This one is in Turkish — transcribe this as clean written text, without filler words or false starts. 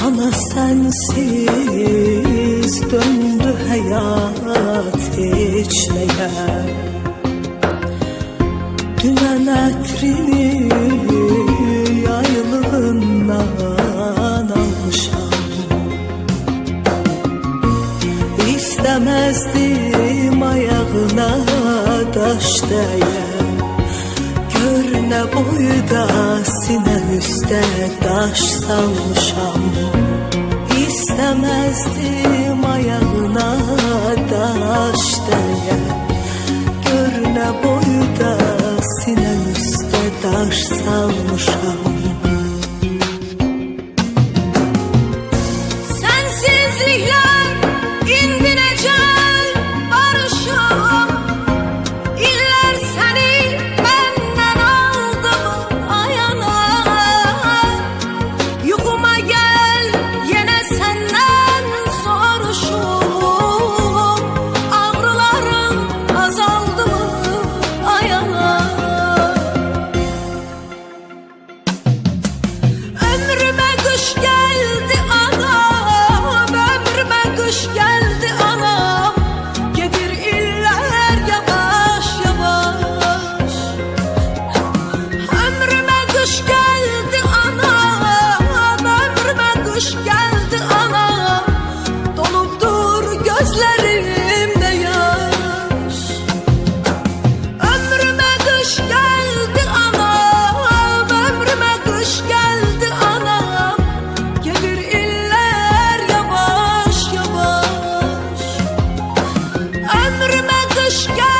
Ana sensiz döndü hayat içmeye. Dümen etrini yaylığından almışam. İstemezdim ayağına taş değe. Gör ne boyda sinem üstte taş salmışam. İstemezdim ayağına taş değe. Gör ne boyda sinem üstte taş salmışam. Sensizlikler indi necel barışam. İller seni benden aldı mı ayana. Yuxuma gel yine senden soruşum. Ağrılarım azaldı mı ayana. Ömrüme kış geldi anam, ömrüme kış geldi anam. Gedir iller yavaş yavaş. Ömrüme kış geldi anam, ömrüme kış geldi anam. Dolupdur gözlerimde yaş. Ömrüme kış geldi anam, ömrüme kış geldi anam. Gelir iller yavaş yavaş. Ömrüme kış geldi.